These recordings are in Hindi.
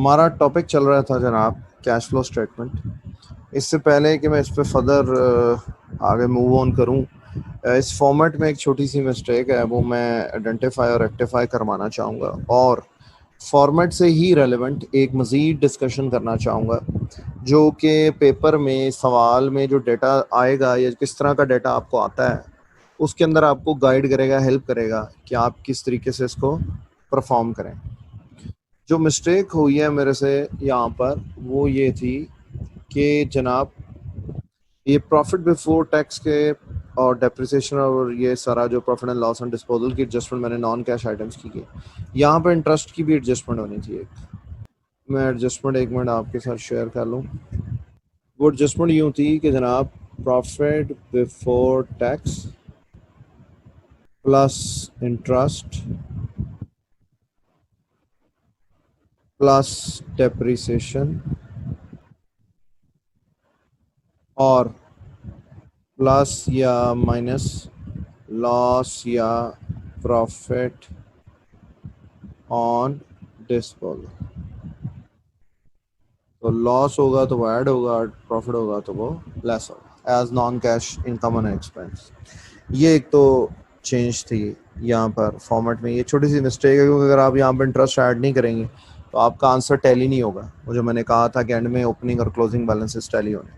हमारा टॉपिक चल रहा था जनाब कैश फ्लो स्टेटमेंट। इससे पहले कि मैं इस पे फर्दर आगे मूव ऑन करूं, इस फॉर्मेट में एक छोटी सी मिस्टेक है, वो मैं आइडेंटिफाई और रेक्टिफाई करवाना चाहूँगा और फॉर्मेट से ही रेलेवेंट एक मज़ीद डिस्कशन करना चाहूँगा, जो कि पेपर में सवाल में जो डेटा आएगा या किस तरह का डेटा आपको आता है उसके अंदर आपको गाइड करेगा, हेल्प करेगा कि आप किस तरीके से इसको परफॉर्म करें। जो मिस्टेक हुई है मेरे से यहाँ पर वो ये थी कि जनाब ये प्रॉफिट बिफोर टैक्स के और डेप्रिसिएशन और ये सारा जो profit and loss and disposal की एडजस्टमेंट मैंने नॉन कैश आइटम्स की यहाँ पर इंटरेस्ट की भी एडजस्टमेंट होनी थी। एक मैं एडजस्टमेंट एक मिनट आपके साथ शेयर कर लूँ। वो एडजस्टमेंट यूँ थी कि जनाब profit before tax plus interest plus depreciation और प्लस या माइनस लॉस या प्रॉफिट ऑन डिस्पोजल। तो लॉस होगा तो वो ऐड होगा, प्रॉफिट होगा तो वो लेस होगा as non cash income and expense. ये एक तो चेंज थी यहाँ पर फॉर्मेट में। ये छोटी सी मिस्टेक है क्योंकि अगर आप यहाँ पर इंटरेस्ट ऐड नहीं करेंगे तो आपका आंसर टैली नहीं होगा। वो जो मैंने कहा था कि एंड में ओपनिंग और क्लोजिंग बैलेंसेस टैली होने।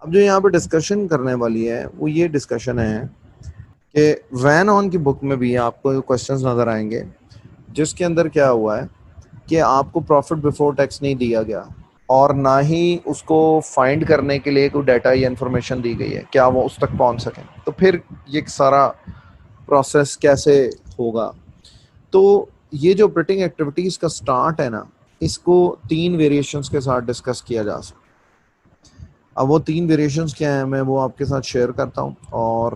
अब जो यहाँ पे डिस्कशन करने वाली है वो ये डिस्कशन है कि वैन ऑन की बुक में भी आपको क्वेश्चंस नज़र आएंगे जिसके अंदर क्या हुआ है कि आपको प्रॉफिट बिफोर टैक्स नहीं दिया गया और ना ही उसको फाइंड करने के लिए कोई डाटा या इन्फॉर्मेशन दी गई है क्या वो उस तक पहुंच सकें। तो फिर ये सारा प्रोसेस कैसे होगा। तो ये जो ऑपरेटिंग एक्टिविटीज़ का स्टार्ट है ना, इसको 3 वेरिएशंस के साथ डिस्कस किया जा सकता है। अब वो 3 वेरिएशंस क्या हैं मैं वो आपके साथ शेयर करता हूँ और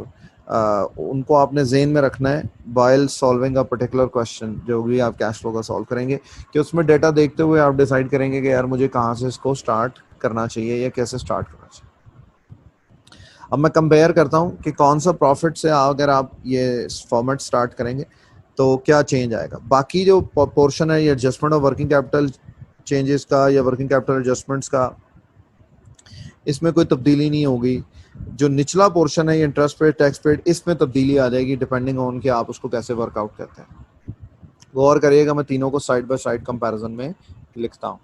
उनको आपने जेन में रखना है while solving a particular question जो भी आप कैश फ्लो का सॉल्व करेंगे, कि उसमें डेटा देखते हुए आप डिसाइड करेंगे कि यार मुझे कहाँ से इसको स्टार्ट करना चाहिए या कैसे स्टार्ट करना चाहिए। अब मैं कंपेयर करता हूँ कि कौन सा प्रॉफिट से अगर आप ये फॉर्मेट स्टार्ट करेंगे तो क्या चेंज आएगा। बाकी जो पोर्शन है ये adjustment of working capital changes का या वर्किंग कैपिटल एडजस्टमेंट्स का, इसमें कोई तब्दीली नहीं होगी। जो निचला पोर्शन है ये इंटरेस्ट पेड टैक्स पेड, इसमें तब्दीली आ जाएगी डिपेंडिंग ऑन कि आप उसको कैसे वर्कआउट करते हैं। गौर करिएगा मैं तीनों को साइड बाय साइड कंपैरिजन में लिखता हूँ।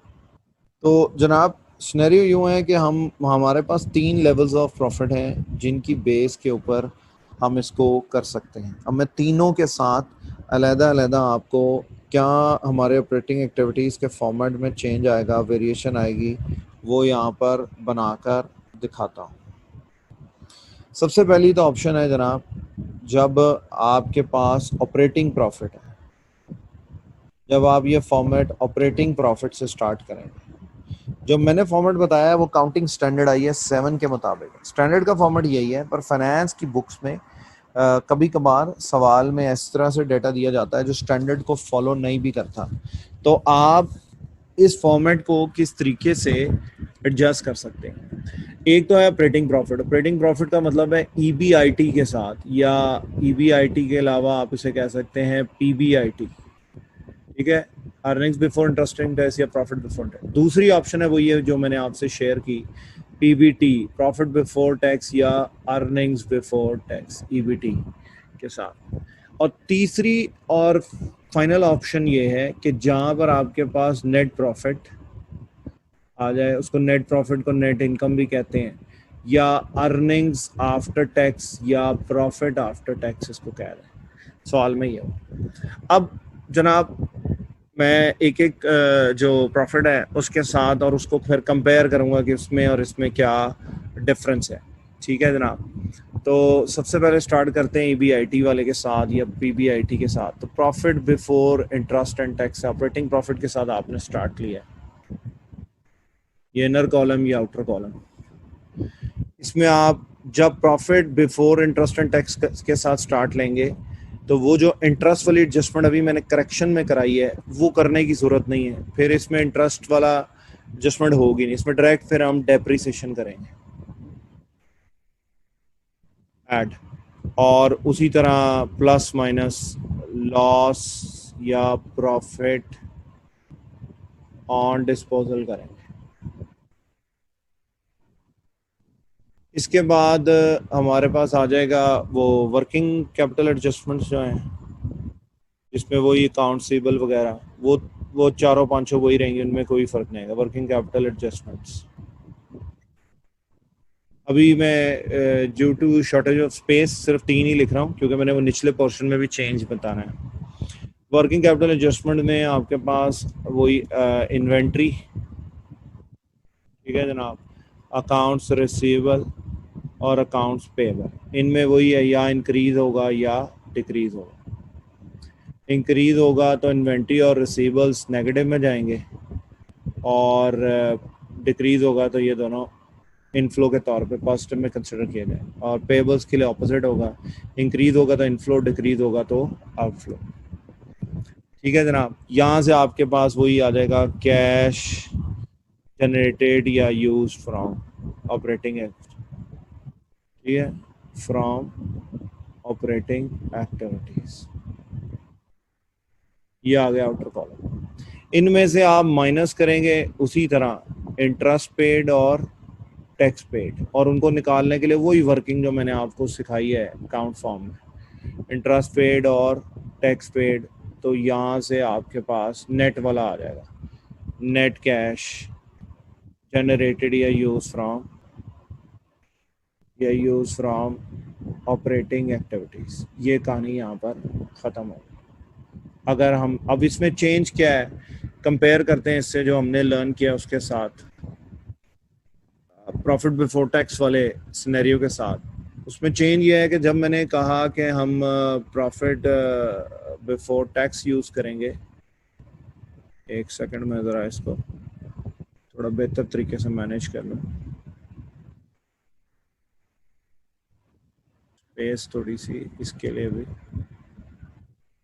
तो जनाब सिनेरियो यूँ है कि हमारे पास 3 लेवल्स ऑफ प्रॉफिट हैं जिनकी बेस के ऊपर हम इसको कर सकते हैं। अब मैं तीनों के साथ अलग-अलग आपको क्या हमारे ऑपरेटिंग एक्टिविटीज़ के फॉर्मेट में चेंज आएगा, वेरिएशन आएगी, वो यहाँ पर बनाकर दिखाता हूँ। सबसे पहली तो ऑप्शन है जनाब जब आपके पास ऑपरेटिंग प्रॉफिट है, जब आप ये फॉर्मेट ऑपरेटिंग प्रॉफिट से स्टार्ट करेंगे। जो मैंने फॉर्मेट बताया है वो काउंटिंग स्टैंडर्ड IAS 7 के मुताबिक स्टैंडर्ड का फॉर्मेट यही है, पर फाइनेंस की बुक्स में कभी कभार सवाल में इस तरह से डेटा दिया जाता है जो स्टैंडर्ड को फॉलो नहीं भी करता। तो आप इस फॉर्मेट को किस तरीके से एडजस्ट कर सकते हैं। एक तो है ऑपरेटिंग प्रॉफिट। ऑपरेटिंग प्रॉफिट का मतलब है EBIT के साथ, या EBIT के अलावा आप इसे कह सकते हैं PBIT, ठीक है, अर्निंग्स बिफोर इंटरेस्टिंग टैक्स या प्रॉफिट बिफोर टैक्स। दूसरी ऑप्शन है वो ये जो मैंने आपसे शेयर की, PBT, प्रॉफिट बिफोर टैक्स या अर्निंग्स बिफोर टैक्स, EBT के साथ। और तीसरी और फाइनल ऑप्शन ये है कि जहाँ पर आपके पास नेट प्रॉफिट आ जाए, उसको नेट प्रॉफिट को नेट इनकम भी कहते हैं, या अर्निंग्स आफ्टर टैक्स या प्रॉफिट आफ्टर टैक्स इसको कह रहे हैं। सवाल में ये हो। अब जनाब मैं एक एक जो प्रॉफिट है उसके साथ और उसको फिर कंपेयर करूंगा कि उसमें और इसमें क्या डिफरेंस है। ठीक है जनाब, तो सबसे पहले स्टार्ट करते हैं EBIT वाले के साथ या PBIT के साथ। तो profit before interest and tax operating profit के साथ आपने स्टार्ट लिया है, ये इनर कॉलम या आउटर कॉलम। इसमें आप जब profit before interest and tax के साथ स्टार्ट लेंगे तो वो जो इंटरेस्ट वाली एडजस्टमेंट अभी मैंने करेक्शन में कराई है वो करने की ज़रूरत नहीं है, फिर इसमें इंटरेस्ट वाला एडजस्टमेंट होगी नहीं, इसमें डायरेक्ट फिर हम डेप्रिसिएशन करेंगे ऐड, और उसी तरह प्लस माइनस लॉस या प्रॉफिट ऑन डिस्पोजल करेंगे। इसके बाद हमारे पास आ जाएगा वो वर्किंग कैपिटल एडजस्टमेंट्स जो हैं, जिसमें वही अकाउंट सीबल वगैरह, वो चारों पांचों वही रहेंगे, उनमें कोई फर्क नहीं आएगा। वर्किंग कैपिटल एडजस्टमेंट्स अभी मैं due to shortage of space सिर्फ 3 ही लिख रहा हूँ, क्योंकि मैंने वो निचले पोर्शन में भी चेंज बताना है। वर्किंग कैपिटल एडजस्टमेंट में आपके पास वही इन्वेंट्री, ठीक है जनाब, अकाउंट्स रिसीवेबल और अकाउंट्स पेबल, इनमें वही है, या इंक्रीज होगा या डिक्रीज होगा। इंक्रीज होगा तो इन्वेंट्री और रिसीवेबल्स नेगेटिव में जाएंगे, और डिक्रीज होगा तो ये दोनों इनफ्लो के तौर पे पॉजिटिव में कंसिडर किया जाए। और पेबल्स के लिए ऑपोजिट होगा, इंक्रीज होगा तो इनफ्लो, डिक्रीज होगा तो आउटफ्लो। ठीक है जनाब, यहाँ से आपके पास वही आ जाएगा, कैश जनरेटेड या यूज फ्रॉम ऑपरेटिंग एक्ट, ठीक है, फ्रॉम ऑपरेटिंग एक्टिविटीज, ये आ गया आउटर कॉलम। इनमें से आप माइनस करेंगे उसी तरह इंटरेस्ट पेड और टैक्स पेड, और उनको निकालने के लिए वही वर्किंग जो मैंने आपको सिखाई है अकाउंट फॉर्म में, इंटरेस्ट पेड और टैक्स पेड। तो यहाँ से आपके पास नेट वाला आ जाएगा, नेट कैश जनरेटेड या यूज फ्रॉम ऑपरेटिंग एक्टिविटीज। ये कहानी यहाँ पर ख़त्म हो। अगर हम अब इसमें चेंज क्या है, कंपेयर करते हैं इससे जो हमने लर्न किया उसके साथ, प्रॉफिट बिफोर टैक्स वाले सिनेरियो के साथ। उसमें चेंज ये है कि जब मैंने कहा कि हम प्रॉफिट बिफोर टैक्स यूज करेंगे, एक सेकंड में ज़रा इसको थोड़ा बेहतर तरीके से मैनेज कर लूँ, स्पेस थोड़ी सी इसके लिए भी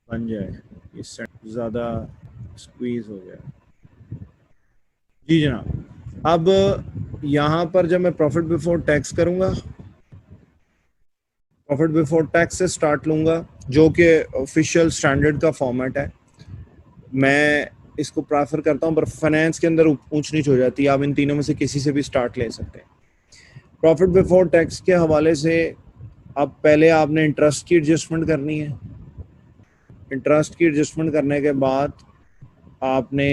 बन जाए, इससे ज़्यादा स्क्वीज हो जाए। जी जनाब, अब यहाँ पर जब मैं प्रॉफिट बिफोर टैक्स करूँगा, प्रॉफिट बिफोर टैक्स से स्टार्ट लूँगा, जो कि ऑफिशियल स्टैंडर्ड का फॉर्मेट है। मैं इसको प्रेफर करता हूँ, पर फाइनेंस के अंदर ऊंच नीच हो जाती है, आप इन तीनों में से किसी से भी स्टार्ट ले सकते हैं। प्रॉफिट बिफोर टैक्स के हवाले से अब पहले आपने इंटरेस्ट की एडजस्टमेंट करनी है। इंटरेस्ट की एडजस्टमेंट करने के बाद आपने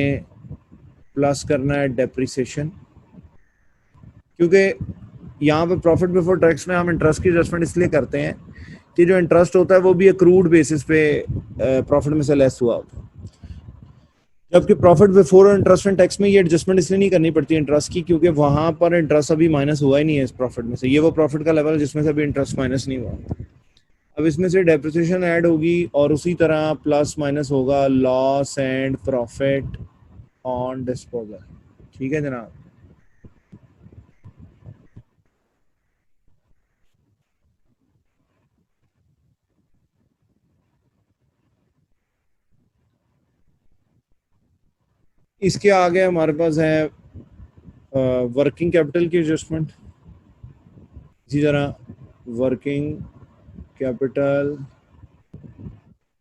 प्लस करना है डेप्रिसिएशन, क्योंकि यहाँ पे प्रॉफिट बिफोर टैक्स में हम इंटरेस्ट की एडजस्टमेंट इसलिए करते हैं कि जो इंटरेस्ट होता है वो भी एक्रूड बेसिस पे प्रॉफिट में से लेस हुआ होता है, जबकि profit before interest and tax में ये एडजस्टमेंट इसलिए नहीं करनी पड़ती इंटरेस्ट की, क्योंकि वहां पर इंटरेस्ट अभी माइनस हुआ ही नहीं है इस प्रॉफिट में से। ये वो प्रॉफिट का लेवल जिसमें से अभी इंटरेस्ट माइनस नहीं हुआ। अब इसमें से डेप्रिसिएशन ऐड होगी, और उसी तरह प्लस माइनस होगा loss and profit on disposal. ठीक है जनाब, इसके आगे हमारे पास है वर्किंग कैपिटल की एडजस्टमेंट। इसी तरह वर्किंग कैपिटल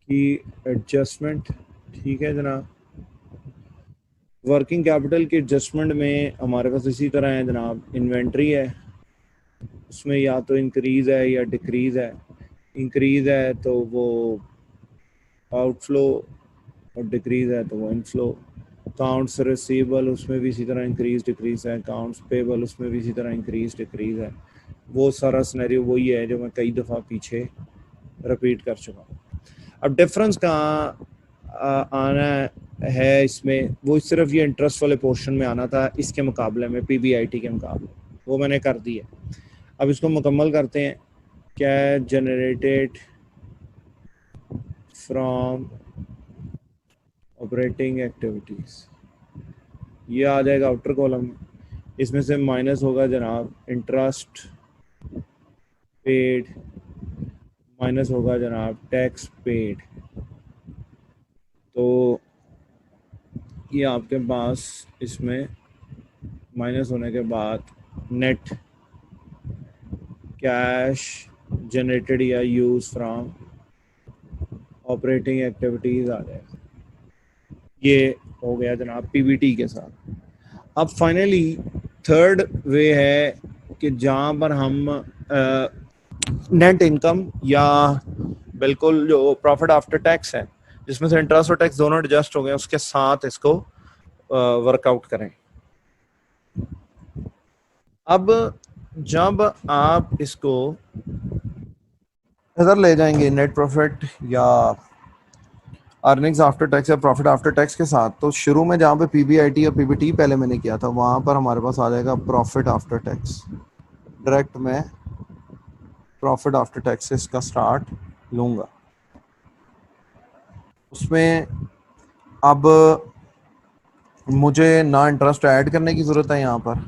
की एडजस्टमेंट, ठीक है जनाब। वर्किंग कैपिटल की एडजस्टमेंट में हमारे पास इसी तरह है जनाब, इन्वेंट्री है, उसमें या तो इंक्रीज है या डिक्रीज है। इंक्रीज है तो वो आउटफ्लो, और डिक्रीज है तो वो इनफ्लो। अकाउंट्स रिसीवेबल, उसमें भी इसी तरह इंक्रीज डिक्रीज है। अकाउंट्स पेबल, उसमें भी इसी तरह इंक्रीज डिक्रीज है। वो सारा सिनेरियो वही है जो मैं कई दफ़ा पीछे रिपीट कर चुका हूँ। अब डिफरेंस कहाँ आना है इसमें, वो सिर्फ ये इंटरेस्ट वाले पोर्शन में आना था इसके मुकाबले में, पीबीआईटी के मुकाबले, वो मैंने कर दिया। अब इसको मुकम्मल करते हैं। Cash generated from operating activities, ये आ जाएगा आउटर कॉलम। इसमें से माइनस होगा जनाब इंटरेस्ट पेड, माइनस होगा जनाब टैक्स पेड। तो ये आपके पास इसमें माइनस होने के बाद नेट कैश जनरेटेड या यूज फ्रॉम ऑपरेटिंग एक्टिविटीज आ जाएगा। ये हो गया जनाब पीबीटी के साथ। अब फाइनली थर्ड वे है कि जहाँ पर हम नेट इनकम या बिल्कुल जो प्रॉफिट आफ्टर टैक्स है जिसमें से इंटरेस्ट और टैक्स दोनों एडजस्ट हो गए उसके साथ इसको वर्कआउट करें। अब जब आप इसको इधर ले जाएंगे नेट प्रॉफिट या अर्निंग्स आफ्टर टैक्स या प्रॉफिट आफ्टर टैक्स के साथ, तो शुरू में जहाँ पे पीबीआईटी और पीबीटी पहले मैंने किया था वहाँ पर हमारे पास आ जाएगा प्रॉफिट आफ्टर टैक्स। डायरेक्ट मैं प्रॉफिट आफ्टर टैक्स से इसका स्टार्ट लूँगा। उसमें अब मुझे ना इंटरेस्ट ऐड करने की ज़रूरत है यहाँ पर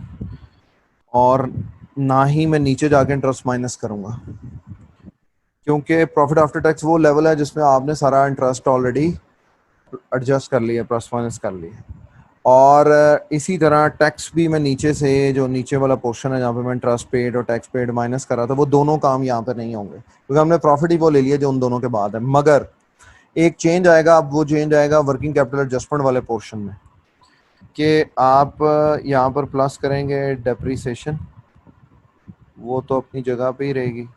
और ना ही मैं नीचे जाके इंटरेस्ट माइनस करूँगा, क्योंकि प्रॉफिट आफ्टर टैक्स वो लेवल है जिसमें आपने सारा इंटरेस्ट ऑलरेडी एडजस्ट कर लिया, प्लस माइनस कर लिया। और इसी तरह टैक्स भी मैं नीचे से जो नीचे वाला पोर्शन है जहाँ पे मैं इंटरेस्ट पेड और टैक्स पेड माइनस कर रहा था वो दोनों काम यहाँ पे नहीं होंगे, क्योंकि हमने प्रॉफिट ही वो ले लिया जो उन दोनों के बाद है। मगर एक चेंज आएगा, अब वो चेंज आएगा वर्किंग कैपिटल एडजस्टमेंट वाले पोर्शन में, कि आप यहाँ पर प्लस करेंगे डेप्रीसिएशन, वो तो अपनी जगह पे ही रहेगी,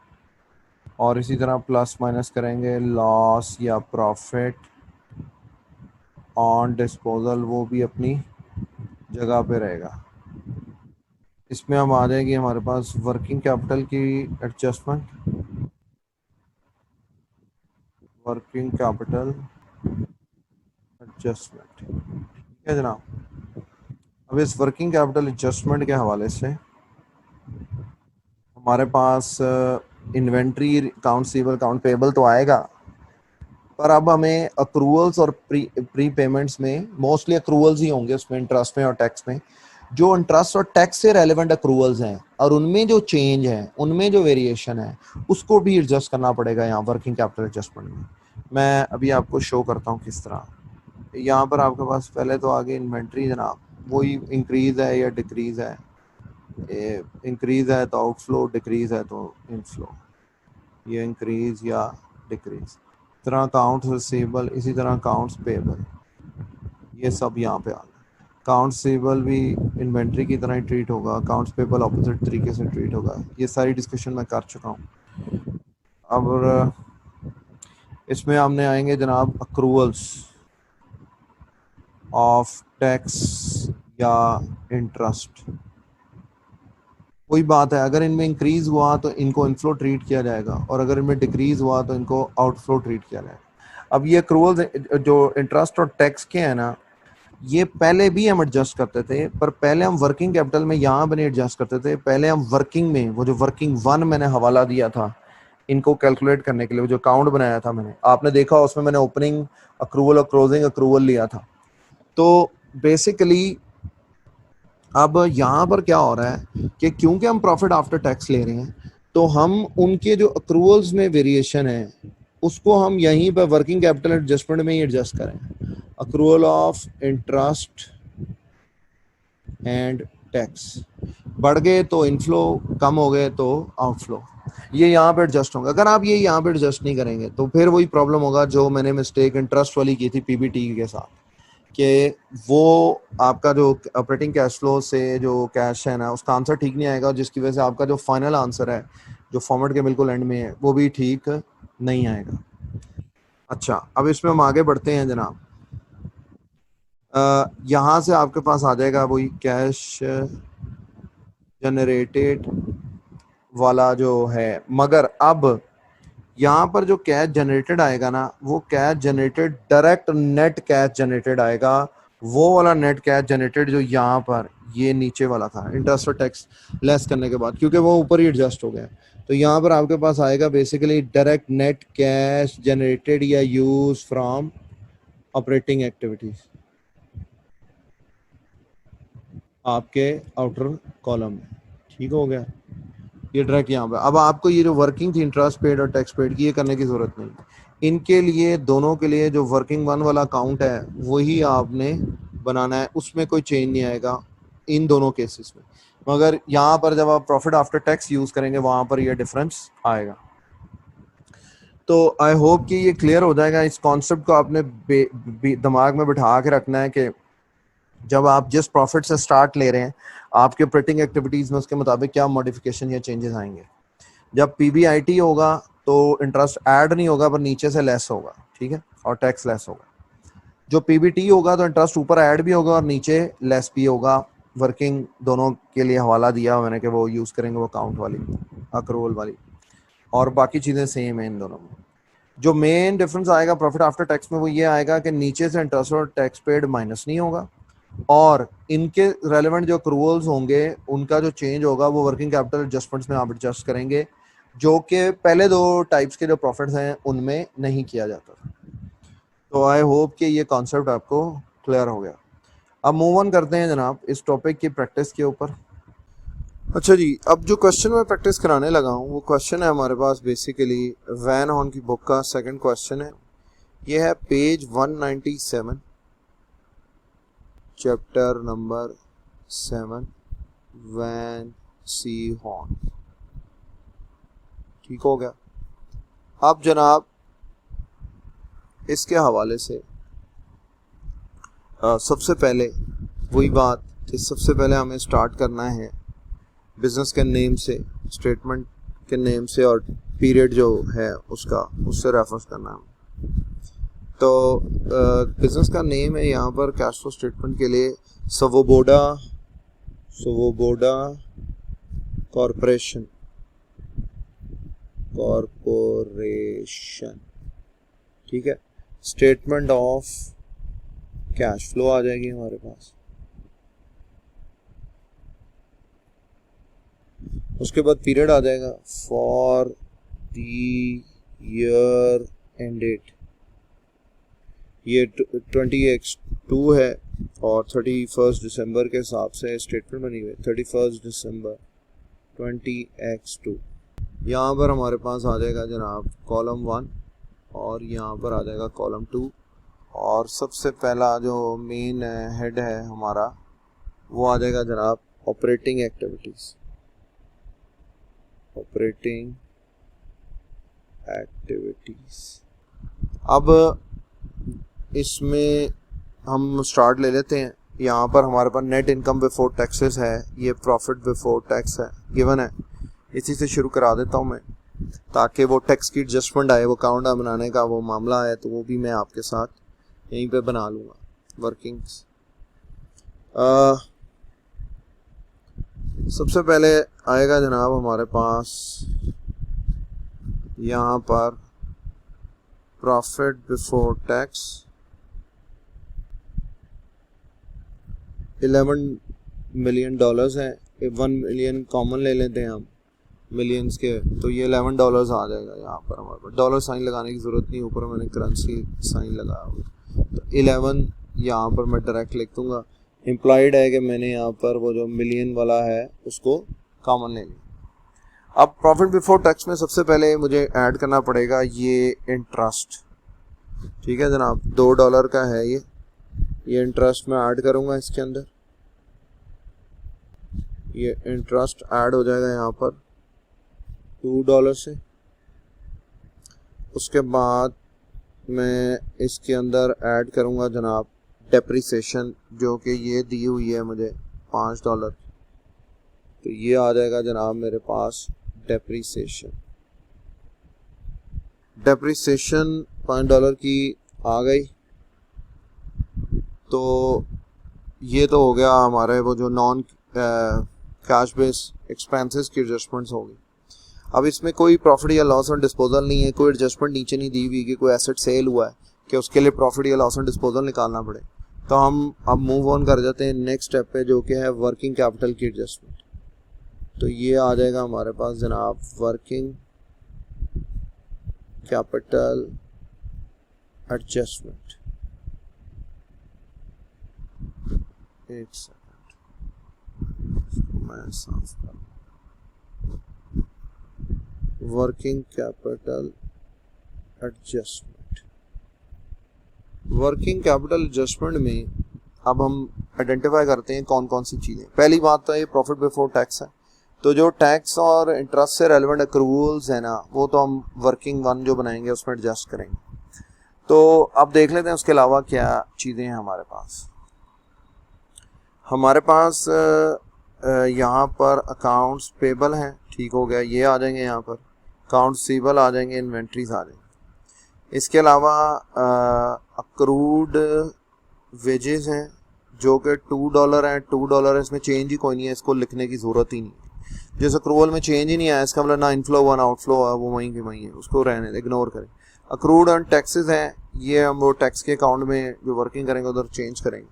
और इसी तरह प्लस माइनस करेंगे लॉस या प्रॉफिट ऑन डिस्पोजल, वो भी अपनी जगह पे रहेगा। इसमें हम आ जाएगी हमारे पास वर्किंग कैपिटल की एडजस्टमेंट, वर्किंग कैपिटल एडजस्टमेंट, ठीक है जनाब। अब इस वर्किंग कैपिटल एडजस्टमेंट के हवाले से हमारे पास inventory, account receivable, account payable तो आएगा, पर अब हमें अक्रूवल्स और प्री पेमेंट्स में मोस्टली अक्रूवल्स ही होंगे उसमें, इंटरेस्ट में और टैक्स में। जो इंटरेस्ट और टैक्स से रेलेवेंट अक्रूवल्स हैं और उनमें जो चेंज है, उनमें जो वेरिएशन है, उसको भी एडजस्ट करना पड़ेगा यहाँ वर्किंग कैपिटल एडजस्टमेंट में। मैं अभी आपको शो करता हूँ किस तरह। यहाँ पर आपके पास पहले तो आगे इन्वेंट्री जनाब, वही इंक्रीज है या डिक्रीज है, इंक्रीज है तो आउटफ्लो, डिक्रीज है तो इनफ्लो, ये इंक्रीज या डिक्रीज। तरह अकाउंट्स रिसीवेबल, इसी तरह अकाउंट्स पेबल, ये सब यहाँ पे आ गए। अकाउंट्स रिसीवेबल भी इन्वेंट्री की तरह ही ट्रीट होगा, अकाउंट्स पेबल ऑपोजिट तरीके से ट्रीट होगा। ये सारी डिस्कशन मैं कर चुका हूँ। अब इसमें हमने आएंगे जनाब अक्रूवल्स ऑफ टैक्स या इंटरेस्ट। कोई बात है, अगर इनमें इंक्रीज हुआ तो इनको इनफ्लो ट्रीट किया जाएगा, और अगर इनमें डिक्रीज हुआ तो इनको आउटफ्लो ट्रीट किया जाएगा। अब ये अक्रूवल्स जो इंटरेस्ट और टैक्स के हैं ना, ये पहले भी हम एडजस्ट करते थे, पर पहले हम वर्किंग कैपिटल में यहाँ पर नहीं एडजस्ट करते थे। पहले हम वर्किंग में, वो जो वर्किंग वन मैंने हवाला दिया था इनको कैलकुलेट करने के लिए, वो जो अकाउंट बनाया था मैंने, आपने देखा उसमें मैंने ओपनिंग अक्रूवल और क्लोजिंग अक्रूवल लिया था। तो बेसिकली अब यहाँ पर क्या हो रहा है कि क्योंकि हम प्रॉफिट आफ्टर टैक्स ले रहे हैं, तो हम उनके जो अक्रूवल्स में वेरिएशन है उसको हम यहीं पर वर्किंग कैपिटल एडजस्टमेंट में ही एडजस्ट करें। Accrual of interest and tax बढ़ गए तो इनफ्लो, कम हो गए तो आउटफ्लो, ये यहाँ पे एडजस्ट होगा। अगर आप ये यहाँ पे एडजस्ट नहीं करेंगे तो फिर वही प्रॉब्लम होगा जो मैंने मिस्टेक इंटरेस्ट वाली की थी पीबीटी के साथ, कि वो आपका जो ऑपरेटिंग कैश फ्लो से जो कैश है ना, उसका आंसर ठीक नहीं आएगा, जिसकी वजह से आपका जो फाइनल आंसर है जो फॉर्मेट के बिल्कुल एंड में है वो भी ठीक नहीं आएगा। अच्छा, अब इसमें हम आगे बढ़ते हैं जनाब। यहाँ से आपके पास आ जाएगा वही कैश जनरेटेड वाला जो है, मगर अब यहाँ पर जो कैश जनरेटेड आएगा ना, वो cash generated direct net cash generated आएगा, वो वाला नेट कैश जनरेटेड जो यहाँ पर ये नीचे वाला था इंटरेस्ट और टैक्स लेस करने के बाद, क्योंकि वो ऊपर ही एडजस्ट हो गया। तो यहाँ पर आपके पास आएगा basically direct net cash generated या यूज फ्रॉम ऑपरेटिंग एक्टिविटीज, आपके आउटर कॉलम में। ठीक हो गया, ये डायरेक्ट यहाँ पे। अब आपको ये जो वर्किंग थी इंटरेस्ट पेड और टैक्स पेड की, ये करने की जरूरत नहीं। इनके लिए दोनों के लिए जो वर्किंग वन वाला अकाउंट है वही आपने बनाना है, उसमें कोई चेंज नहीं आएगा इन दोनों केसेस में। मगर यहाँ पर जब आप प्रॉफिट आफ्टर टैक्स यूज करेंगे वहां पर ये डिफरेंस आएगा। तो आई होप कि ये क्लियर हो जाएगा। इस कॉन्सेप्ट को आपने दिमाग में बिठा के रखना है कि जब आप जिस प्रॉफिट से स्टार्ट ले रहे हैं आपके ऑपरेटिंग एक्टिविटीज में उसके मुताबिक क्या मॉडिफिकेशन या चेंजेस आएंगे। जब पीबीआईटी होगा तो इंटरेस्ट ऐड नहीं होगा पर नीचे से लेस होगा, ठीक है, और टैक्स लेस होगा। जो पीबीटी होगा तो इंटरेस्ट ऊपर ऐड भी होगा और नीचे लेस भी होगा। वर्किंग दोनों के लिए हवाला दिया मैंने कि वो यूज करेंगे वो अकाउंट वाली अक्रूवल वाली, और बाकी चीजें सेम है इन दोनों में। जो मेन डिफरेंस आएगा प्रॉफिट आफ्टर टैक्स में वो ये आएगा कि नीचे से इंटरेस्ट और टैक्स पेड माइनस नहीं होगा, और इनके रेलेवेंट जो अक्रूवल्स होंगे उनका जो चेंज होगा वो वर्किंग कैपिटल एडजस्टमेंट्स में आप एडजस्ट करेंगे, जो कि पहले दो टाइप्स के जो प्रॉफिट्स हैं उनमें नहीं किया जाता था। तो आई होप कि ये कॉन्सेप्ट आपको क्लियर हो गया। अब मूव ऑन करते हैं जनाब इस टॉपिक की प्रैक्टिस के ऊपर। अच्छा जी, अब जो क्वेश्चन मैं प्रैक्टिस कराने लगा हूँ वो क्वेश्चन है हमारे पास बेसिकली वैन हॉर्न की बुक का सेकंड क्वेश्चन है। ये है पेज 197, चैप्टर नंबर 7, वैन सी हॉर्न। ठीक हो गया। अब जनाब इसके हवाले से सबसे पहले वही बात कि सबसे पहले हमें स्टार्ट करना है बिजनेस के नेम से, स्टेटमेंट के नेम से, और पीरियड जो है उसका उससे रेफरेंस करना है। तो बिजनेस का नेम है यहाँ पर कैश फ्लो स्टेटमेंट के लिए स्वोबोडा कॉरपोरेशन। ठीक है, स्टेटमेंट ऑफ कैश फ्लो आ जाएगी हमारे पास। उसके बाद पीरियड आ जाएगा फॉर द ईयर एंडेड। ये 20x2 है और 31 दिसंबर के हिसाब से स्टेटमेंट बनी हुई है 31 दिसंबर 20x2। यहाँ पर हमारे पास आ जाएगा जनाब कॉलम 1 और यहाँ पर आ जाएगा कॉलम 2, और सबसे पहला जो मेन हेड है हमारा वो आ जाएगा जनाब ऑपरेटिंग एक्टिविटीज। अब इसमें हम स्टार्ट ले लेते हैं। यहाँ पर हमारे पास नेट इनकम बिफोर टैक्सेस है, ये प्रॉफिट बिफोर टैक्स है, गिवन है। इसी से शुरू करा देता हूँ मैं ताकि वो टैक्स की एडजस्टमेंट आए, वो अकाउंट बनाने का वो मामला है तो वो भी मैं आपके साथ यहीं पे बना लूँगा वर्किंग्स। सबसे पहले आएगा जनाब हमारे पास यहाँ पर profit before tax 11 million dollars है। 1 मिलियन कॉमन ले लेते हैं हम मिलियंस के, तो ये $11 आ जाएगा। यहाँ पर हमारे पास डॉलर साइन लगाने की ज़रूरत नहीं, ऊपर मैंने करेंसी साइन लगाया हुआ, तो 11 यहाँ पर मैं डायरेक्ट लिख दूँगा। इम्प्लाइड है कि मैंने यहाँ पर वो जो मिलियन वाला है उसको कॉमन ले लिया। अब प्रॉफिट बिफोर टैक्स में सबसे पहले मुझे ऐड करना पड़ेगा ये इंटरेस्ट। ठीक है जनाब, $2 का है ये इंटरेस्ट मैं ऐड करूँगा इसके अंदर। ये इंटरेस्ट ऐड हो जाएगा यहाँ पर $2 से। उसके बाद मैं इसके अंदर ऐड करूँगा जनाब डेप्रिसिएशन, जो कि ये दी हुई है मुझे $5, तो ये आ जाएगा जनाब मेरे पास डेप्रिसिएशन $5 की आ गई। तो ये तो हो गया हमारे वो जो नॉन कैश बेस एक्सपेंसेस की एडजस्टमेंट्स होगी। अब इसमें कोई प्रॉफिट या लॉस ऑन डिस्पोजल नहीं है, कोई एडजस्टमेंट नीचे नहीं दी हुई कि कोई एसेट सेल हुआ है कि उसके लिए प्रॉफिट या लॉस ऑन डिस्पोजल निकालना पड़े। तो हम अब मूव ऑन कर जाते हैं नेक्स्ट स्टेप पे, जो कि है वर्किंग कैपिटल की एडजस्टमेंट। तो ये आ जाएगा हमारे पास जनाब वर्किंग कैपिटल एडजस्टमेंट। एक सेकंड मैं साफ कर, working capital adjustment. Working capital adjustment में अब हम आइडेंटिफाई करते हैं कौन कौन सी चीज़ें। पहली बात तो ये प्रॉफिट बिफोर टैक्स है, तो जो टैक्स और इंटरेस्ट से रेलेवेंट अक्रूवल्स है ना, वो तो हम वर्किंग वन जो बनाएंगे उसमें एडजस्ट करेंगे। तो अब देख लेते हैं उसके अलावा क्या चीज़ें हैं हमारे पास। हमारे पास यहाँ पर अकाउंट्स पेबल हैं, ठीक हो गया, ये आ जाएंगे यहाँ पर। अकाउंट्स रिसीवेबल आ जाएंगे, इन्वेंट्रीज आ जाएंगे। इसके अलावा अक्रूड वेजेस हैं जो कि $2 हैं। $2 इसमें चेंज ही कोई नहीं है, इसको लिखने की ज़रूरत ही नहीं है। जिस अक्रूवल में चेंज ही नहीं आया, इसका मतलब ना इनफ्लो हुआ ना आउटफ्लो हुआ, वो वहीं की वहीं है, उसको रहने इग्नोर करें। अक्रूड एंड टैक्सेस हैं, ये हम वो टैक्स के अकाउंट में जो वर्किंग करेंगे उधर चेंज करेंगे।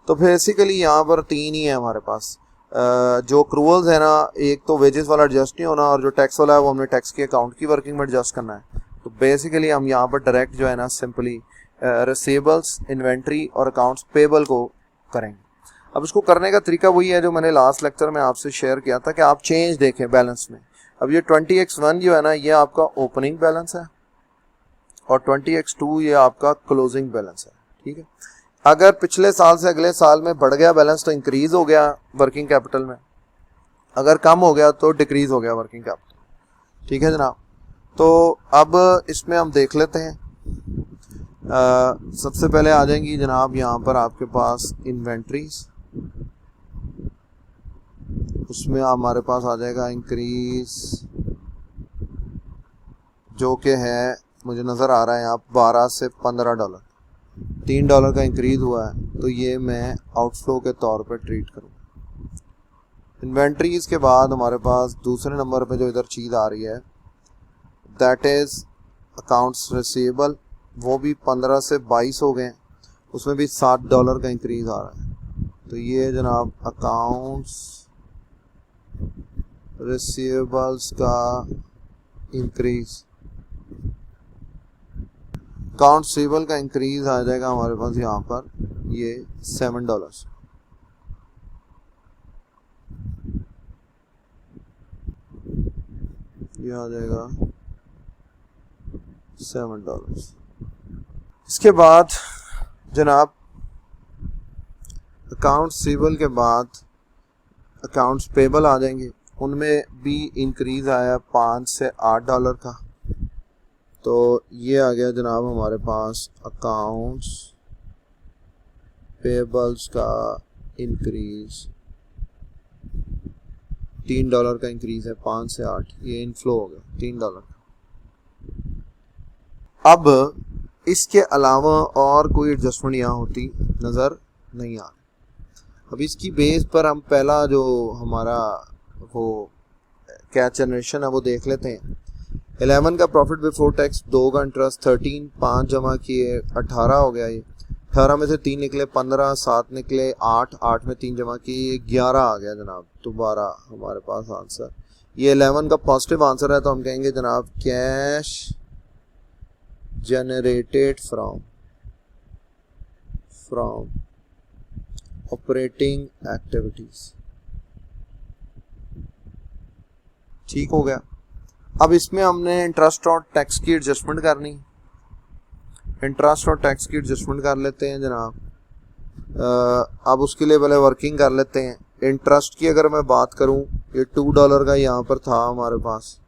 तो बेसिकली यहाँ पर 3 ही है हमारे पास। जो अक्रूवल्स है ना, एक तो वेजेस वाला एडजस्ट नहीं होना, और जो टैक्स वाला है वो हमने टैक्स के अकाउंट की वर्किंग में एडजस्ट करना है। तो बेसिकली हम यहाँ पर डायरेक्ट जो है ना सिंपली रिसीवेबल्स, इन्वेंट्री और अकाउंट्स पेबल को करेंगे। अब इसको करने का तरीका वही है जो मैंने लास्ट लेक्चर में आपसे शेयर किया था कि आप चेंज देखें बैलेंस में। अब ये 20x1 जो है ना, ये आपका ओपनिंग बैलेंस है, और 20x2 ये आपका क्लोजिंग बैलेंस है, ठीक है। अगर पिछले साल से अगले साल में बढ़ गया बैलेंस तो इंक्रीज हो गया वर्किंग कैपिटल में, अगर कम हो गया तो डिक्रीज हो गया वर्किंग कैपिटल, ठीक है जनाब। तो अब इसमें हम देख लेते हैं। सबसे पहले आ जाएंगी जनाब यहाँ पर आपके पास इन्वेंट्रीज, उसमें हमारे पास आ जाएगा इंक्रीज जो कि है, मुझे नज़र आ रहा है यहाँ $12 से $15, $3 का इंक्रीज हुआ है, तो ये मैं आउटफ्लो के तौर पर ट्रीट करूँगा। इन्वेंट्रीज के बाद हमारे पास दूसरे नंबर पे जो इधर चीज़ आ रही है दैट इज़ अकाउंट्स रिसीवेबल, वो भी 15 से 22 हो गए, उसमें भी $7 का इंक्रीज आ रहा है। तो ये जनाब अकाउंट्स रिसीवेबल्स का इंक्रीज, अकाउंट रिसीवेबल का इंक्रीज आ जाएगा हमारे पास यहाँ पर ये $7, ये आ जाएगा $7। इसके बाद जनाब अकाउंट रिसीवेबल के बाद अकाउंट्स पेबल आ जाएंगे, उनमें भी इंक्रीज आया $5 से $8 का। तो ये आ गया जनाब हमारे पास अकाउंट्स पेबल्स का इंक्रीज, $3 का इंक्रीज है, 5 से 8, ये इनफ्लो हो गया $3 का। अब इसके अलावा और कोई एडजस्टमेंट यहाँ होती नज़र नहीं आ रही। अब इसकी बेस पर हम पहला जो हमारा वो कैश जनरेशन है वो देख लेते हैं। 11 का प्रॉफिट बिफोर टैक्स, 2 का इंटरेस्ट, 13, 5 जमा किए 18 हो गया। ये 18 में से 3 निकले 15, 7 निकले 8, 8 में 3 जमा किए 11 आ गया जनाब दोबारा हमारे पास आंसर। ये 11 का पॉजिटिव आंसर है, तो हम कहेंगे जनाब cash generated from operating activities, ठीक हो गया। अब इसमें हमने इंटरेस्ट और टैक्स की एडजस्टमेंट करनी, इंटरेस्ट और टैक्स की एडजस्टमेंट कर लेते हैं जनाब। अब उसके लिए पहले वर्किंग कर लेते हैं। इंटरेस्ट की अगर मैं बात करूं, ये $2 का यहाँ पर था हमारे पास,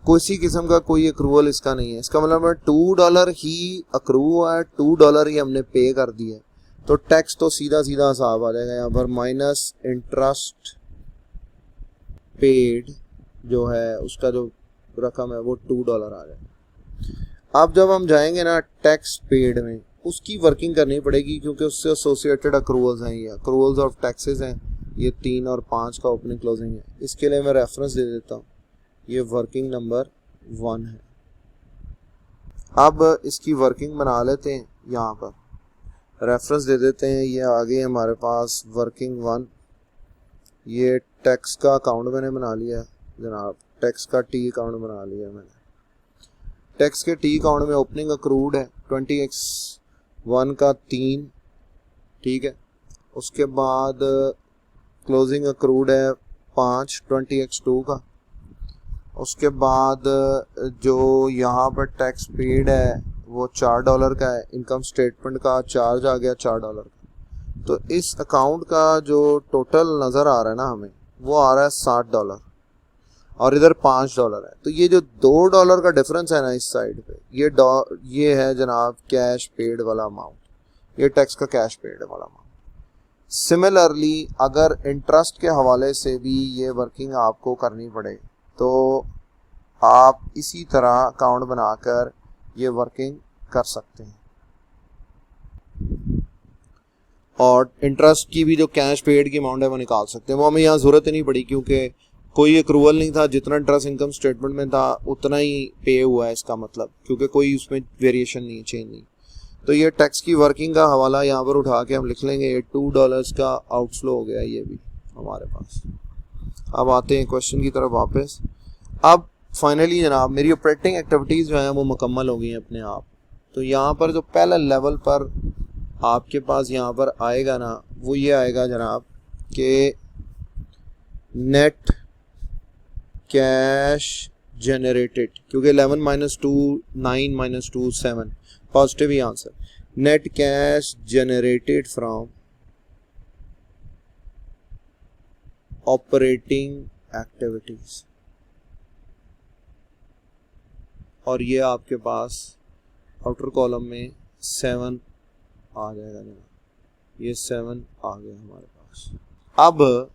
किसी किस्म का कोई अक्रूवल इसका नहीं है, इसका मतलब है $2 ही अक्रू हुआ है, $2 ही हमने पे कर दिया है। तो टैक्स तो सीधा सीधा हिसाब आ जाएगा यहाँ पर, माइनस इंटरेस्ट पेड जो है उसका जो रकम है वो $2 आ जाएगा। अब जब हम जाएंगे ना टैक्स पेड में, उसकी वर्किंग करनी पड़ेगी क्योंकि उससे एसोसिएटेड अक्रूवल्स हैं, ये अक्रूवल्स ऑफ टैक्सेस हैं, ये 3 और 5 का ओपनिंग क्लोजिंग है। इसके लिए मैं रेफरेंस दे देता हूँ, ये वर्किंग नंबर 1 है। अब इसकी वर्किंग बना लेते हैं, यहाँ पर रेफरेंस दे देते हैं, ये आ गई हमारे पास वर्किंग 1। ये टैक्स का अकाउंट मैंने बना लिया जनाब, टैक्स का टी अकाउंट बना लिया मैंने। टैक्स के टी अकाउंट में ओपनिंग अक्रूड है 20x1 का 3, ठीक है। उसके बाद क्लोजिंग अक्रूड है 5 20x2 का। उसके बाद जो यहाँ पर टैक्स पेड है वो $4 का है, इनकम स्टेटमेंट का चार्ज आ गया $4 का। तो इस अकाउंट का जो टोटल नज़र आ रहा है ना हमें, वो आ रहा है $60, और इधर $5 है। तो ये जो $2 का डिफरेंस है ना इस साइड पे, ये है जनाब कैश पेड वाला अमाउंट, ये टैक्स का कैश पेड वाला अमाउंट। सिमिलरली अगर इंटरेस्ट के हवाले से भी ये वर्किंग आपको करनी पड़े तो आप इसी तरह अकाउंट बनाकर ये वर्किंग कर सकते हैं। और इंटरेस्ट की भी जो कैश पेड की अमाउंट है वो निकाल सकते हैं। वो हमें यहाँ ज़रूरत ही नहीं पड़ी क्योंकि कोई एक्रूवल नहीं था, जितना इंटरेस्ट इनकम स्टेटमेंट में था उतना ही पे हुआ है इसका मतलब, क्योंकि कोई उसमें वेरिएशन नहीं, चेंज नहीं। तो ये टैक्स की वर्किंग का हवाला यहाँ पर उठा के हम लिख लेंगे, ये $2 का आउटफ्लो हो गया ये भी हमारे पास। अब आते हैं क्वेश्चन की तरफ वापस। अब फाइनली जनाब मेरी ऑपरेटिंग एक्टिविटीज़ जो हैं वो मुकम्मल हो गई हैं अपने आप। तो यहाँ पर जो पहला लेवल पर आपके पास यहाँ पर आएगा ना, वो ये आएगा जनाब कि नेट कैश जनरेटेड, क्योंकि 11 - 2 9 - 2 7 positive he answer. Net cash generated from operating activities, और ये आपके पास आउटर कॉलम में 7 आ जाएगा ना, ये 7 आ गया हमारे पास। अब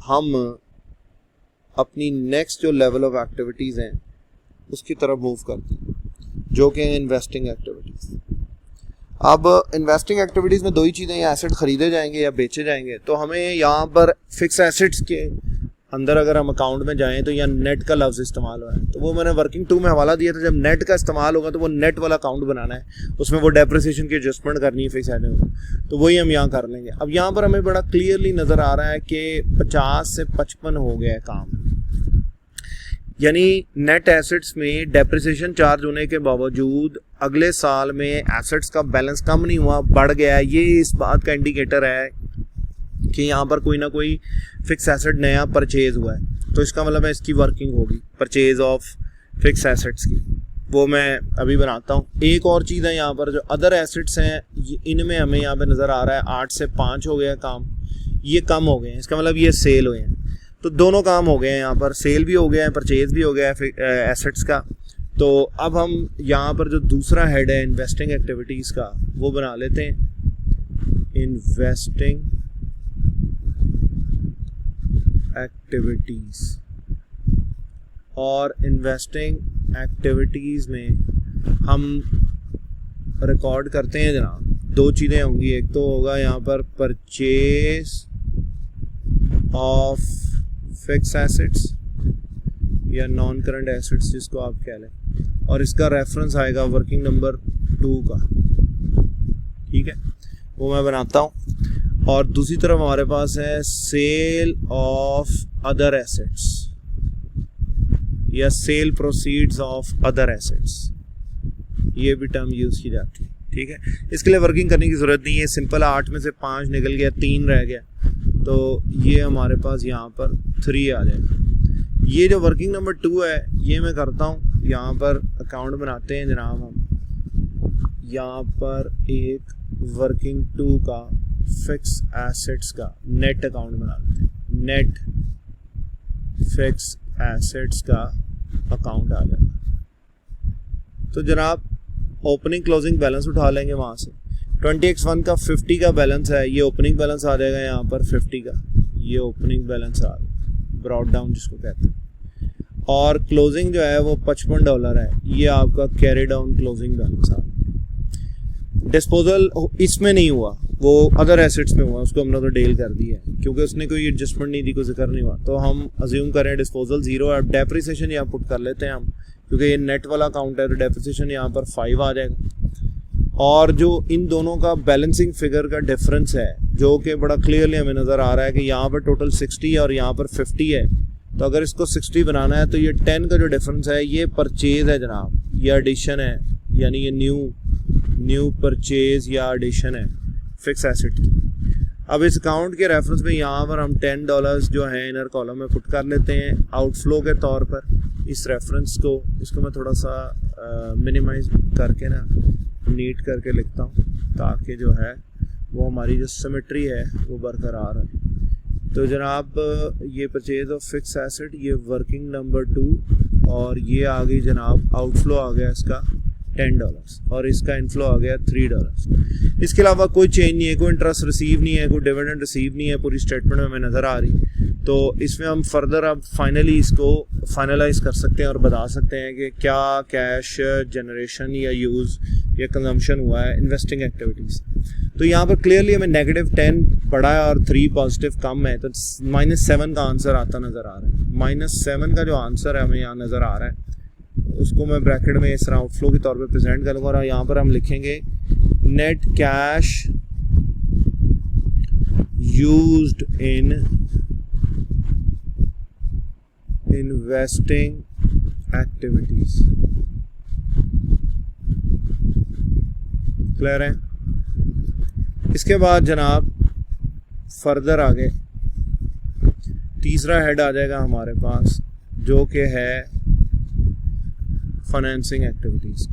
हम अपनी नेक्स्ट जो लेवल ऑफ एक्टिविटीज़ हैं उसकी तरफ मूव करते हैं, जो कि इन्वेस्टिंग एक्टिविटीज़। अब इन्वेस्टिंग एक्टिविटीज़ में दो ही चीज़ें, या एसेट ख़रीदे जाएंगे या बेचे जाएंगे। तो हमें यहाँ पर फिक्स एसेट्स के अंदर अगर हम अकाउंट में जाएं तो यहाँ नेट का लफ्ज़ इस्तेमाल हुआ है। तो वो मैंने वर्किंग 2 में हवाला दिया था, जब नेट का इस्तेमाल होगा तो वो नेट वाला अकाउंट बनाना है, उसमें वो डेप्रिसिएशन की एडजस्टमेंट करनी है फिक्स एसेट में, तो वही हम यहाँ कर लेंगे। अब यहाँ पर हमें बड़ा क्लियरली नज़र आ रहा है कि 50 से 55 हो गया है काम, यानी नेट एसेट्स में डेप्रिसिएशन चार्ज होने के बावजूद अगले साल में एसेट्स का बैलेंस कम नहीं हुआ, बढ़ गया। ये इस बात का इंडिकेटर है कि यहाँ पर कोई ना कोई फिक्स एसेट नया परचेज हुआ है। तो इसका मतलब है इसकी वर्किंग होगी परचेज ऑफ फिक्स एसेट्स की, वो मैं अभी बनाता हूँ। एक और चीज़ है यहाँ पर, जो अदर एसेट्स हैं इनमें हमें यहाँ पे नज़र आ रहा है 8 से 5 हो गया काम, ये कम हो गए हैं, इसका मतलब ये सेल हुए हैं। तो दोनों काम हो गए हैं यहाँ पर, सेल भी हो गया है, परचेज भी हो गया है एसेट्स का। तो अब हम यहाँ पर जो दूसरा हेड है इन्वेस्टिंग एक्टिविटीज़ का, वो बना लेते हैं इन्वेस्टिंग एक्टिविटीज़। और इन्वेस्टिंग एक्टिविटीज़ में हम रिकॉर्ड करते हैं जनाब, दो चीज़ें होंगी। एक तो होगा यहाँ पर परचेज ऑफ फिक्स एसेट्स या नॉन करंट एसेट्स जिसको आप कह लें, और इसका रेफरेंस आएगा वर्किंग नंबर 2 का, ठीक है, वो मैं बनाता हूँ। और दूसरी तरफ हमारे पास है सेल ऑफ अदर एसेट्स या sale proceeds of other assets, ये भी टर्म यूज़ की जाती है, ठीक है। इसके लिए वर्किंग करने की ज़रूरत नहीं है, सिंपल 8 में से 5 निकल गया, 3 रह गया, तो ये हमारे पास यहाँ पर 3 आ जाएगा। ये जो वर्किंग नंबर 2 है ये मैं करता हूँ, यहाँ पर अकाउंट बनाते हैं जनाब हम। यहाँ पर एक वर्किंग 2 का फिक्स एसेट्स का नेट अकाउंट बना लेते हैं, नेट फिक्स एसेट्स का अकाउंट आ जाएगा। तो जनाब ओपनिंग क्लोजिंग बैलेंस उठा लेंगे वहाँ से। 20x1 का 50 का बैलेंस है, ये ओपनिंग बैलेंस आ जाएगा यहाँ पर 50 का, ये ओपनिंग बैलेंस आ गया, ब्रॉट डाउन जिसको कहते हैं। और क्लोजिंग जो है वो $55 है, ये आपका कैरी डाउन क्लोजिंग बैलेंस आ गया। डिस्पोजल इसमें नहीं हुआ, वो अदर एसेट्स में हुआ, उसको हमने तो डील कर दिया है क्योंकि उसने कोई एडजस्टमेंट नहीं दी, कोई जिक्र नहीं हुआ। तो हम अज्यूम करें डिस्पोजल 0 है। डेप्रिसिएशन यहाँ पुट कर लेते हैं हम, क्योंकि ये नेट वाला अकाउंट है, तो डेप्रिसिएशन यहाँ पर 5 आ जाएगा। और जो इन दोनों का बैलेंसिंग फिगर का डिफरेंस है, जो कि बड़ा क्लियरली हमें नज़र आ रहा है कि यहाँ पर टोटल 60 है और यहाँ पर 50 है। तो अगर इसको 60 बनाना है तो ये 10 का जो डिफरेंस है ये परचेज है जनाब, ये एडिशन है, यानी ये न्यू परचेज या एडिशन है फिक्स एसेट की। अब इस अकाउंट के रेफरेंस में यहाँ पर हम $10 जो है इनर कॉलम में पुट कर लेते हैं आउटफ्लो के तौर पर। इस रेफरेंस को, इसको मैं थोड़ा सा मिनिमाइज करके ना नीट करके लिखता हूँ ताकि जो है वो हमारी जो सिमेट्री है वो बरकरार है। तो जनाब ये परचेज ऑफ फिक्स एसेट, ये वर्किंग नंबर 2, और ये आ गई जनाब आउटफ्लो आ गया इसका $10 और इसका इनफ्लो आ गया $3। इसके अलावा कोई चेंज नहीं है, कोई इंटरेस्ट रिसीव नहीं है, कोई डिविडेंड रिसीव नहीं है, पूरी स्टेटमेंट में हमें नज़र आ रही। तो इसमें हम फर्दर अब फाइनली इसको फाइनलाइज कर सकते हैं और बता सकते हैं कि क्या कैश जनरेशन या यूज़ या कंजम्पशन हुआ है इन्वेस्टिंग एक्टिविटीज़। तो यहाँ पर क्लियरली हमें -10 पड़ा है और 3 पॉजिटिव कम है, तो -7 का आंसर आता नज़र आ रहा है। -7 का जो आंसर है हमें यहाँ नज़र आ रहा है, उसको मैं ब्रैकेट में इस तरह आउटफ्लो के तौर पे प्रेजेंट करूँगा और यहाँ पर हम लिखेंगे net cash used in investing activities. Clear है? इसके बाद जनाब फर्दर आगे तीसरा हेड आ जाएगा हमारे पास, जो कि है फाइनेंसिंग एक्टिविटीज़।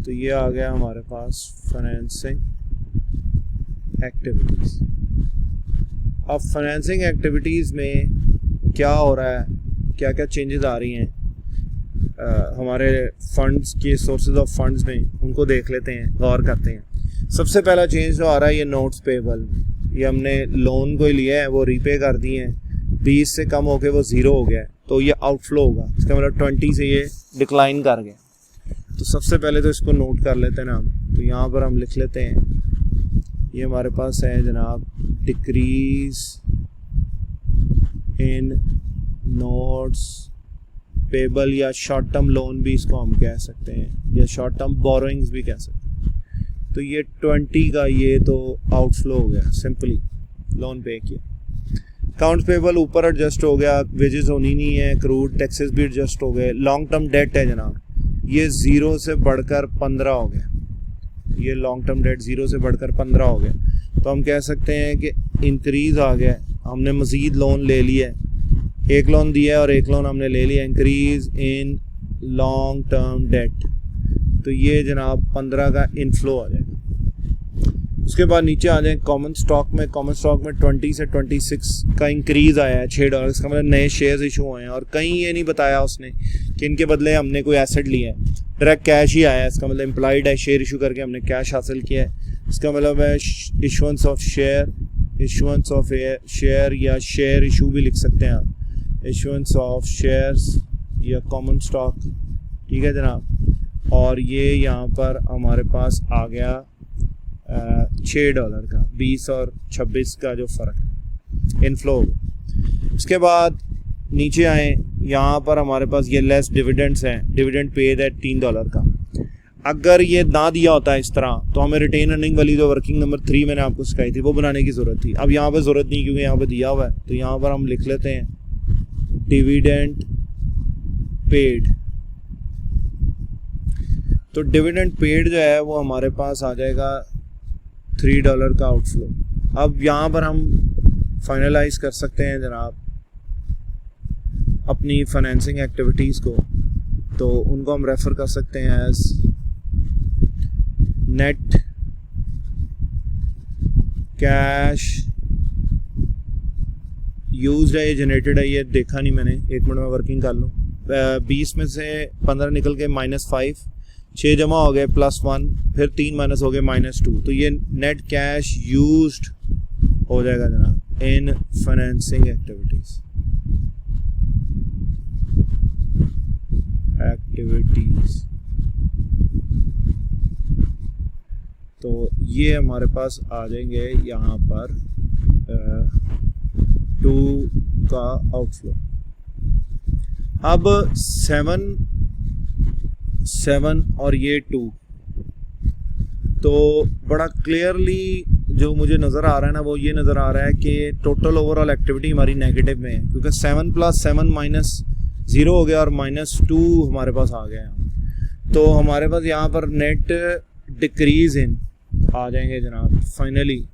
तो ये आ गया हमारे पास फाइनेंसिंग एक्टिविटीज़। अब फाइनेंसिंग एक्टिविटीज़ में क्या हो रहा है, क्या क्या चेंजेस आ रही हैं हमारे फंड्स के सोर्सेज ऑफ फंड्स में, उनको देख लेते हैं, गौर करते हैं। सबसे पहला चेंज जो आ रहा है ये नोट्स पेबल। ये हमने लोन कोई लिया है, वो रीपे कर दिए हैं, 20 से कम होके वो 0 हो गया है, तो ये आउटफ्लो होगा। इसका मतलब 20 से ये डिक्लाइन कर गया। तो सबसे पहले तो इसको नोट कर लेते हैं ना हम। तो यहाँ पर हम लिख लेते हैं, ये हमारे पास है जनाब डिक्रीज इन नोट्स पेबल, या शॉर्ट टर्म लोन भी इसको हम कह सकते हैं, या शॉर्ट टर्म बोरोइंग्स भी कह सकते हैं। तो ये 20 का ये तो आउटफ्लो हो गया, सिंपली लोन पे किया। अकाउंट्स पेबल ऊपर एडजस्ट हो गया, वेजेस होनी नहीं है, क्रूड टैक्सेस भी एडजस्ट हो गए। लॉन्ग टर्म डेट है जनाब, ये 0 से बढ़कर 15 हो गया। ये लॉन्ग टर्म डेट 0 से बढ़कर 15 हो गया। तो हम कह सकते हैं कि इंक्रीज़ आ गया, हमने मज़ीद लोन ले लिया है, एक लोन दिया है और एक लोन हमने ले लिया। Increase in long term debt, तो ये जनाब 15 का इनफ्लो आ जाएगा। उसके बाद नीचे आ जाए कॉमन स्टॉक में। कॉमन स्टॉक में 20 से 26 का इंक्रीज़ आया है, $6। इसका मतलब नए शेयर्स इशू हुए हैं, और कहीं ये नहीं बताया उसने कि इनके बदले हमने कोई एसेट लिया है, डायरेक्ट कैश ही आया है। इसका मतलब इम्प्लाइड है, शेयर इशू करके हमने कैश हासिल किया है। इसका मतलब है issuance of share, issuance of share या शेयर इशू भी लिख सकते हैं आप, इशुएंस ऑफ शेयर्स या कॉमन स्टॉक। ठीक है जनाब। और ये यहाँ पर हमारे पास आ गया $6 का, 20 और 26 का जो फ़र्क है, इनफ्लो होगा। इसके बाद नीचे आए, यहाँ पर हमारे पास ये लेस डिविडेंड्स हैं, डिविडेंड पेड है $3 का। अगर ये ना दिया होता है इस तरह, तो हमें रिटेन अर्निंग वाली जो वर्किंग नंबर 3 मैंने आपको सिखाई थी, वो बनाने की ज़रूरत थी। अब यहाँ पर ज़रूरत नहीं, क्योंकि यहाँ पर दिया हुआ है। तो यहाँ पर हम लिख लेते हैं डिविडेंड पेड। तो डिविडेंड पेड जो है वो हमारे पास आ जाएगा $3 का आउटफ्लो। अब यहाँ पर हम फाइनलाइज कर सकते हैं जनाब अपनी फाइनेंसिंग एक्टिविटीज़ को, तो उनको हम रेफ़र कर सकते हैं एज नेट कैश यूज्ड है, ये जनरेटेड है, ये देखा नहीं मैंने, 1 मिनट में वर्किंग कर लूँ। 20 में से 15 निकल के -5, 6 जमा हो गए +1, फिर 3 माइनस हो गए -2। तो ये नेट कैश यूज्ड हो जाएगा जनाब इन फाइनेंसिंग एक्टिविटीज़। तो ये हमारे पास आ जाएंगे यहाँ पर 2 का आउटफ्लो। अब 7 और ये 2, तो बड़ा क्लियरली जो मुझे नज़र आ रहा है ना, वो ये नज़र आ रहा है कि टोटल ओवरऑल एक्टिविटी हमारी नेगेटिव में है, क्योंकि 7 + 7 -0 हो गया और -2 हमारे पास आ गया। तो हमारे पास यहाँ पर नेट डिक्रीज इन आ जाएंगे जनाब। फाइनली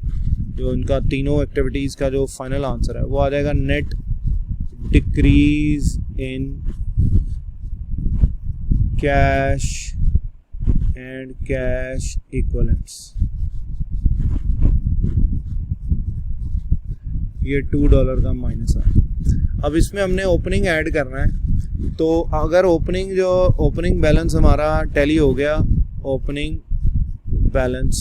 जो इनका तीनों एक्टिविटीज़ का जो फाइनल आंसर है वो आ जाएगा net decrease in cash and cash equivalents. ये $2 का माइनस आया। अब इसमें हमने ओपनिंग ऐड करना है, तो अगर ओपनिंग बैलेंस हमारा टैली हो गया, ओपनिंग बैलेंस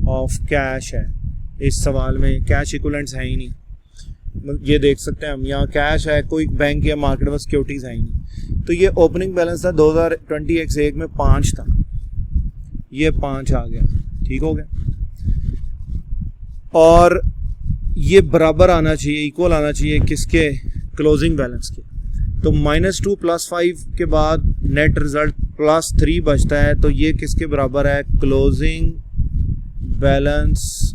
ऑफ कैश है, इस सवाल में कैश इक्विवेलेंट्स है ही नहीं, ये देख सकते हैं हम, यहाँ कैश है, कोई बैंक या मार्केट में सिक्योरिटीज है ही नहीं। तो ये ओपनिंग बैलेंस था 2020x1 में 5 था, ये 5 आ गया, ठीक हो गया। और ये बराबर आना चाहिए, इक्वल आना चाहिए किसके, क्लोजिंग बैलेंस के। तो -2 + 5 के बाद नेट रिजल्ट +3 बचता है, तो ये किसके बराबर है, क्लोजिंग बैलेंस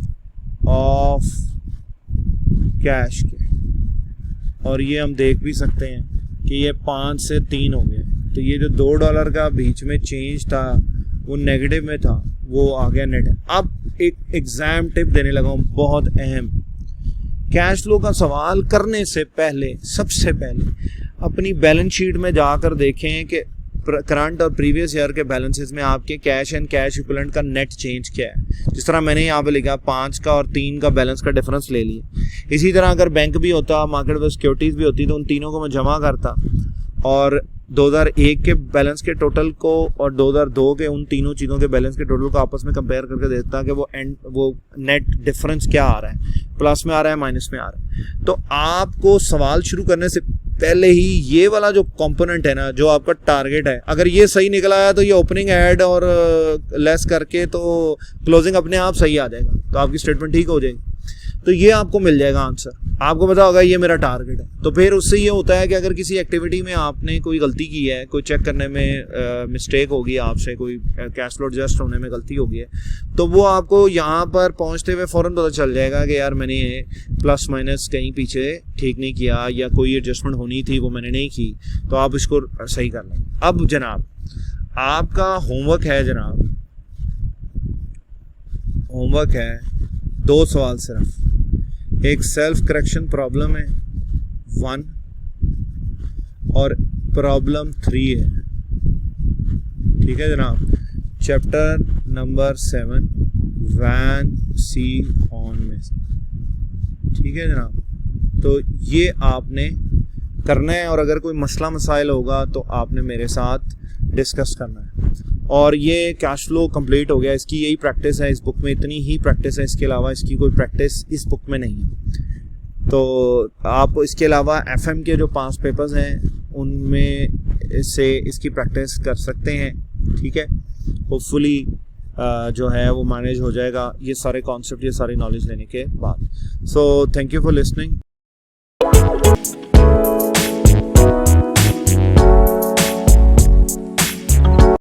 ऑफ कैश के। और ये हम देख भी सकते हैं कि ये 5 से 3 हो गया, तो ये जो $2 का बीच में चेंज था वो नेगेटिव में था, वो आ गया नेट। अब एक एग्जाम टिप देने लगा हूँ, बहुत अहम। कैश फ्लो का सवाल करने से पहले सबसे पहले अपनी बैलेंस शीट में जाकर देखें कि करंट और प्रीवियस ईयर के बैलेंसेस में आपके कैश एंड कैश इक्विवेलेंट का नेट चेंज क्या है। जिस तरह मैंने यहाँ पे लिखा 5 का और 3 का बैलेंस का डिफरेंस ले लिया। इसी तरह अगर बैंक भी होता, मार्केट में सिक्योरिटीज भी होती, तो उन तीनों को मैं जमा करता और 2001 के बैलेंस के टोटल को और 2002 के उन तीनों चीज़ों के बैलेंस के टोटल को आपस में कंपेयर करके देखता कि वो नेट डिफरेंस क्या आ रहा है, प्लस में आ रहा है, माइनस में आ रहा है। तो आपको सवाल शुरू करने से पहले ही ये वाला जो कंपोनेंट है ना, जो आपका टारगेट है, अगर ये सही निकल आया तो ये ओपनिंग ऐड और लेस करके तो क्लोजिंग अपने आप सही आ जाएगा, तो आपकी स्टेटमेंट ठीक हो जाएगी। तो ये आपको मिल जाएगा आंसर, आपको पता होगा ये मेरा टारगेट है। तो फिर उससे ये होता है कि अगर किसी एक्टिविटी में आपने कोई गलती की है, कोई चेक करने में मिस्टेक होगी आपसे, कोई कैश फ्लो एडजस्ट होने में गलती होगी है, तो वो आपको यहाँ पर पहुँचते हुए फ़ौरन पता चल जाएगा कि यार मैंने प्लस माइनस कहीं पीछे ठीक नहीं किया, या कोई एडजस्टमेंट होनी थी वो मैंने नहीं की, तो आप इसको सही कर लें। अब जनाब आपका होमवर्क है, जनाब होमवर्क है 2 सवाल सिर्फ। एक सेल्फ करेक्शन प्रॉब्लम है 1 और प्रॉब्लम 3 है, ठीक है जनाब। चैप्टर नंबर 7 वैन सी हॉर्न में, ठीक है जनाब। तो ये आपने करना है, और अगर कोई मसला मसाइल होगा तो आपने मेरे साथ डिस्कस करना है। और ये कैश फ्लो कंप्लीट हो गया, इसकी यही प्रैक्टिस है, इस बुक में इतनी ही प्रैक्टिस है, इसके अलावा इसकी कोई प्रैक्टिस इस बुक में नहीं है। तो आप इसके अलावा FM के जो 5 पेपर्स हैं उनमें से इसकी प्रैक्टिस कर सकते हैं, ठीक है। होपफुली जो है वो मैनेज हो जाएगा, ये सारे कॉन्सेप्ट, ये सारी नॉलेज लेने के बाद। So thank you for listening.